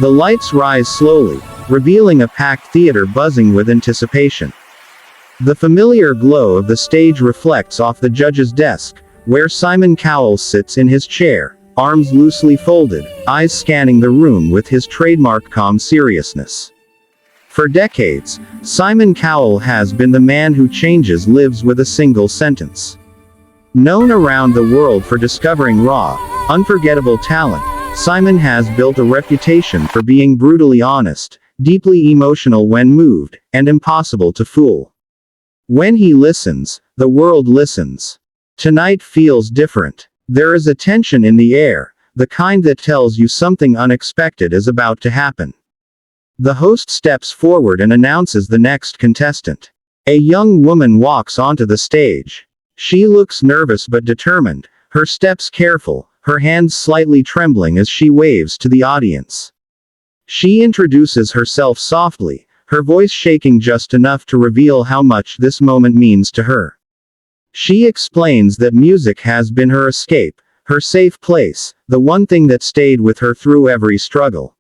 The lights rise slowly, revealing a packed theater buzzing with anticipation. The familiar glow of the stage reflects off the judge's desk, where Simon Cowell sits in his chair, arms loosely folded, eyes scanning the room with his trademark calm seriousness. For decades, Simon Cowell has been the man who changes lives with a single sentence. Known around the world for discovering raw, unforgettable talent, Simon has built a reputation for being brutally honest, deeply emotional when moved, and impossible to fool. When he listens, the world listens. Tonight feels different. There is a tension in the air, the kind that tells you something unexpected is about to happen. The host steps forward and announces the next contestant. A young woman walks onto the stage. She looks nervous but determined, her steps careful, her hands slightly trembling as she waves to the audience. She introduces herself softly, her voice shaking just enough to reveal how much this moment means to her. She explains that music has been her escape, her safe place, the one thing that stayed with her through every struggle.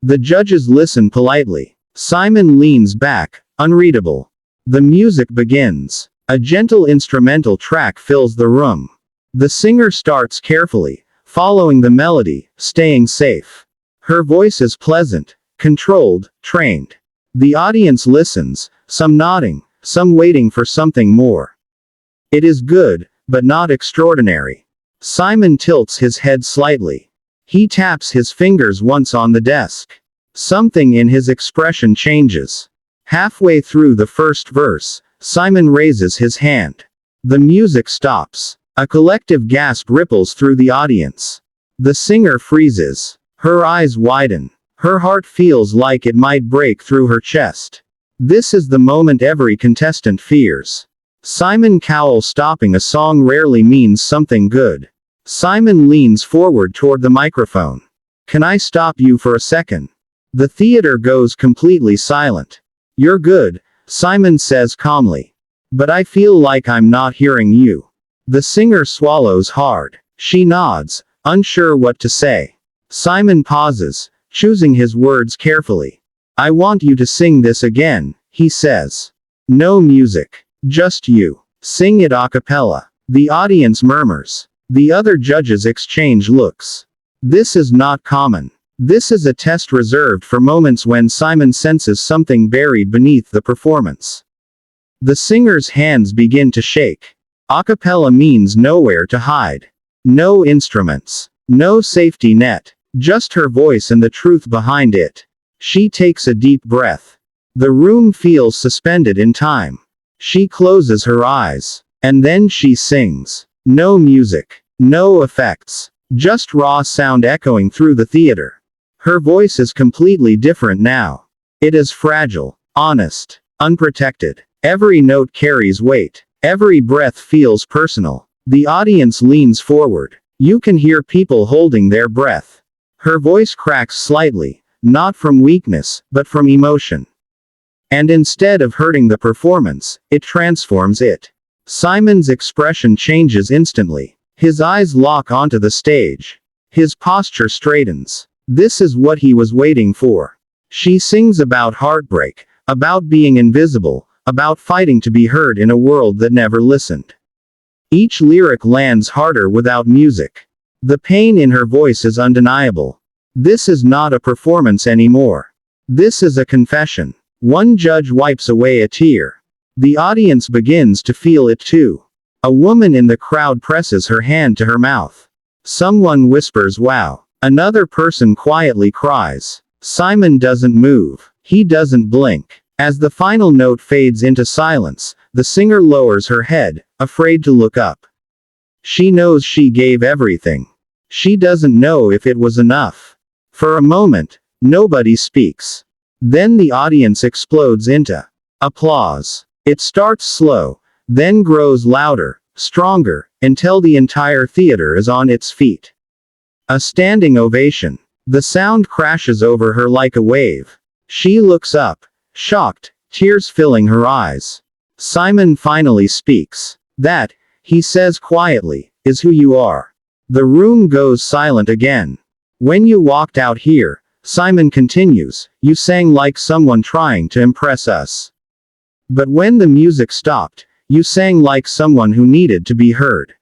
The judges listen politely. Simon leans back, unreadable. The music begins. A gentle instrumental track fills the room. The singer starts carefully, following the melody, staying safe. Her voice is pleasant, controlled, trained. The audience listens, some nodding, some waiting for something more. It is good, but not extraordinary. Simon tilts his head slightly. He taps his fingers once on the desk. Something in his expression changes. Halfway through the first verse, Simon raises his hand. The music stops. A collective gasp ripples through the audience. The singer freezes. Her eyes widen. Her heart feels like it might break through her chest. This is the moment every contestant fears. Simon Cowell stopping a song rarely means something good. Simon leans forward toward the microphone. "Can I stop you for a second?" The theater goes completely silent. "You're good," Simon says calmly. "But I feel like I'm not hearing you." The singer swallows hard. She nods, unsure what to say. Simon pauses, choosing his words carefully. "I want you to sing this again," he says. "No music. Just you. Sing it a cappella." The audience murmurs. The other judges exchange looks. This is not common. This is a test reserved for moments when Simon senses something buried beneath the performance. The singer's hands begin to shake. A cappella means nowhere to hide. No instruments. No safety net. Just her voice and the truth behind it. She takes a deep breath. The room feels suspended in time. She closes her eyes. And then she sings. No music. No effects. Just raw sound echoing through the theater. Her voice is completely different now. It is fragile, honest, unprotected. Every note carries weight. Every breath feels personal. The audience leans forward. You can hear people holding their breath. Her voice cracks slightly, not from weakness, but from emotion. And instead of hurting the performance, it transforms it. Simon's expression changes instantly. His eyes lock onto the stage. His posture straightens. This is what he was waiting for. She sings about heartbreak, about being invisible, about fighting to be heard in a world that never listened. Each lyric lands harder without music. The pain in her voice is undeniable. This is not a performance anymore. This is a confession. One judge wipes away a tear. The audience begins to feel it too. A woman in the crowd presses her hand to her mouth. Someone whispers "wow." Another person quietly cries. Simon doesn't move. He doesn't blink. As the final note fades into silence, the singer lowers her head, afraid to look up. She knows she gave everything. She doesn't know if it was enough. For a moment, nobody speaks. Then the audience explodes into applause. It starts slow, then grows louder, stronger, until the entire theater is on its feet. A standing ovation. The sound crashes over her like a wave. She looks up, shocked, tears filling her eyes. Simon finally speaks. "That," he says quietly, "is who you are." The room goes silent again. "When you walked out here," Simon continues, "You sang like someone trying to impress us. But when the music stopped, you sang like someone who needed to be heard."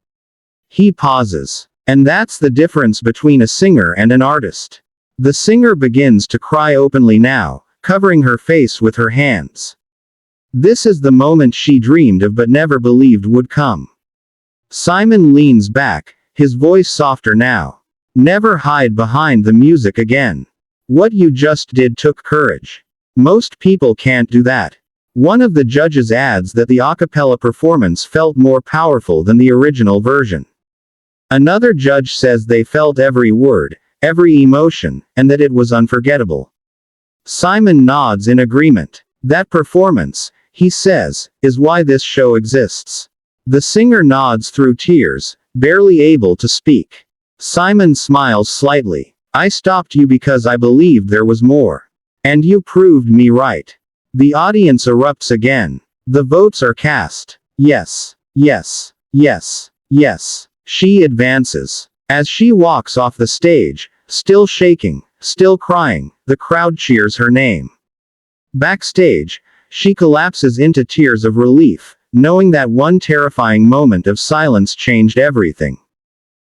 He pauses. And that's the difference between a singer and an artist. The singer begins to cry openly now, covering her face with her hands. This is the moment she dreamed of but never believed would come. Simon leans back, his voice softer now. "Never hide behind the music again. What you just did took courage. Most people can't do that." One of the judges adds that the a cappella performance felt more powerful than the original version. Another judge says they felt every word, every emotion, and that it was unforgettable. Simon nods in agreement. "That performance," he says, "is why this show exists." The singer nods through tears, barely able to speak. Simon smiles slightly. "I stopped you because I believed there was more. And you proved me right." The audience erupts again. The votes are cast. Yes, yes, yes, yes. She advances. As she walks off the stage, still shaking, still crying, the crowd cheers her name. Backstage, she collapses into tears of relief, knowing that one terrifying moment of silence changed everything.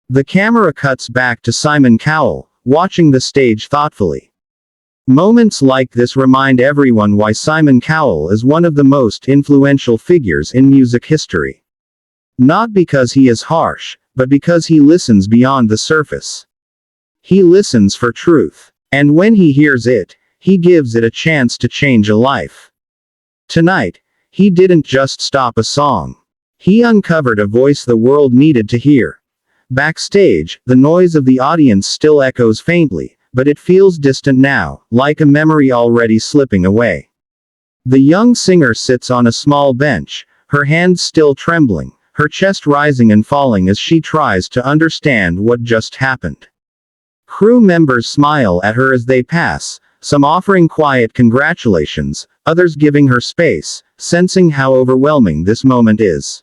The camera cuts back to Simon Cowell, watching the stage thoughtfully. Moments like this remind everyone why Simon Cowell is one of the most influential figures in music history. Not because he is harsh, but because he listens beyond the surface. He listens for truth. And when he hears it, he gives it a chance to change a life. Tonight, he didn't just stop a song. He uncovered a voice the world needed to hear. Backstage, the noise of the audience still echoes faintly, but it feels distant now, like a memory already slipping away. The young singer sits on a small bench, her hands still trembling, her chest rising and falling as she tries to understand what just happened. Crew members smile at her as they pass, some offering quiet congratulations, others giving her space, sensing how overwhelming this moment is.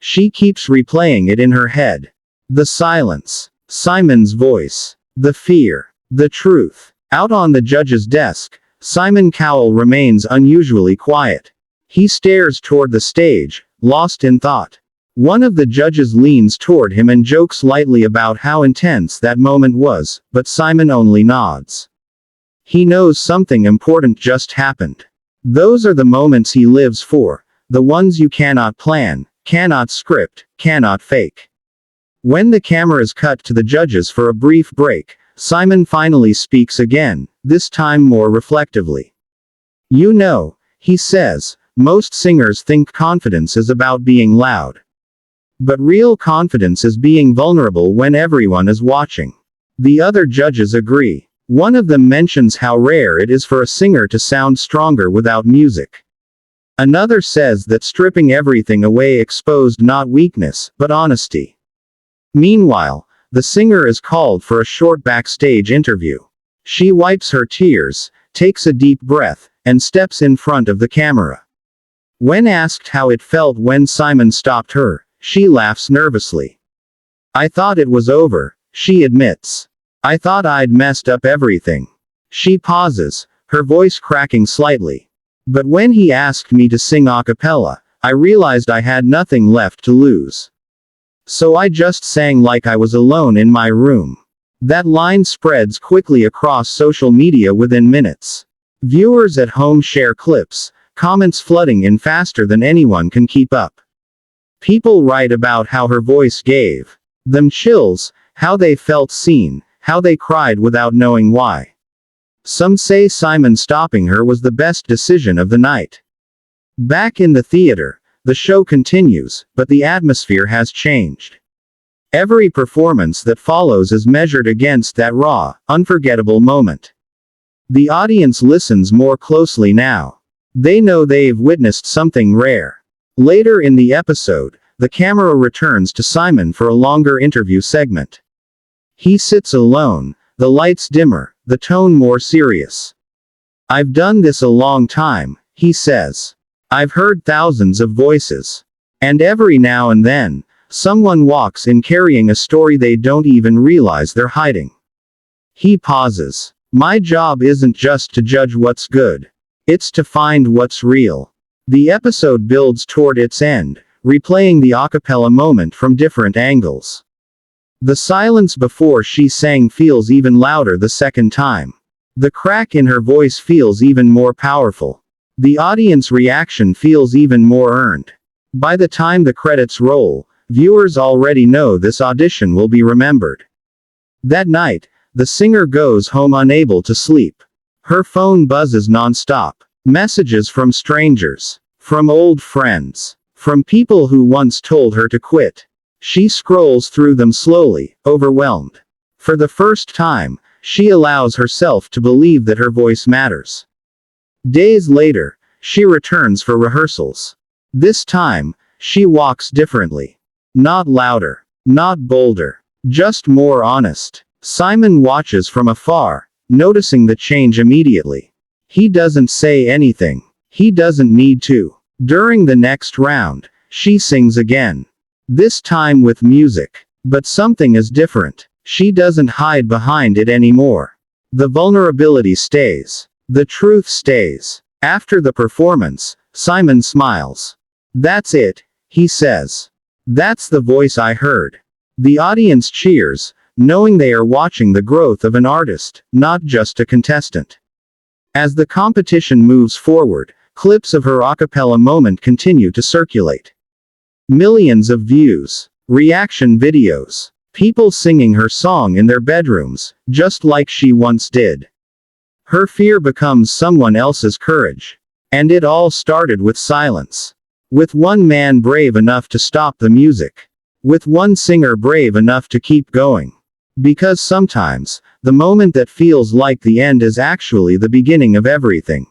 She keeps replaying it in her head. The silence, Simon's voice, the fear, the truth. Out on the judge's desk, Simon Cowell remains unusually quiet. He stares toward the stage, lost in thought. One of the judges leans toward him and jokes lightly about how intense that moment was, but Simon only nods. He knows something important just happened. Those are the moments he lives for, the ones you cannot plan, cannot script, cannot fake. When the cameras cut to the judges for a brief break, Simon finally speaks again, this time more reflectively. "You know," he says, "most singers think confidence is about being loud. But real confidence is being vulnerable when everyone is watching." The other judges agree. One of them mentions how rare it is for a singer to sound stronger without music. Another says that stripping everything away exposed not weakness, but honesty. Meanwhile, the singer is called for a short backstage interview. She wipes her tears, takes a deep breath, and steps in front of the camera. When asked how it felt when Simon stopped her, she laughs nervously. "I thought it was over," she admits. "I thought I'd messed up everything." She pauses, her voice cracking slightly. "But when he asked me to sing a cappella, I realized I had nothing left to lose. So I just sang like I was alone in my room." That line spreads quickly across social media within minutes. Viewers at home share clips, comments flooding in faster than anyone can keep up. People write about how her voice gave them chills, how they felt seen, how they cried without knowing why. Some say Simon stopping her was the best decision of the night. Back in the theater, the show continues, but the atmosphere has changed. Every performance that follows is measured against that raw, unforgettable moment. The audience listens more closely now. They know they've witnessed something rare. Later in the episode, the camera returns to Simon for a longer interview segment. He sits alone, the lights dimmer, the tone more serious. "I've done this a long time," he says. "I've heard thousands of voices. And every now and then, someone walks in carrying a story they don't even realize they're hiding." He pauses. My job isn't just to judge what's good. It's to find what's real. The episode builds toward its end, replaying the acapella moment from different angles. The silence before she sang feels even louder the second time. The crack in her voice feels even more powerful. The audience reaction feels even more earned. By the time the credits roll, viewers already know this audition will be remembered. That night, the singer goes home unable to sleep. Her phone buzzes nonstop. Messages from strangers, from old friends, from people who once told her to quit. She scrolls through them slowly, overwhelmed. For the first time, she allows herself to believe that her voice matters. Days later, she returns for rehearsals. This time, she walks differently. Not louder, not bolder, just more honest. Simon watches from afar, noticing the change immediately. He doesn't say anything. He doesn't need to. During the next round, she sings again. This time with music. But something is different. She doesn't hide behind it anymore. The vulnerability stays. The truth stays. After the performance, Simon smiles. That's it, he says. That's the voice I heard. The audience cheers, knowing they are watching the growth of an artist, not just a contestant. As the competition moves forward, clips of her acapella moment continue to circulate. Millions of views, reaction videos, people singing her song in their bedrooms, just like she once did. Her fear becomes someone else's courage. And it all started with silence. With one man brave enough to stop the music. With one singer brave enough to keep going. Because sometimes, the moment that feels like the end is actually the beginning of everything.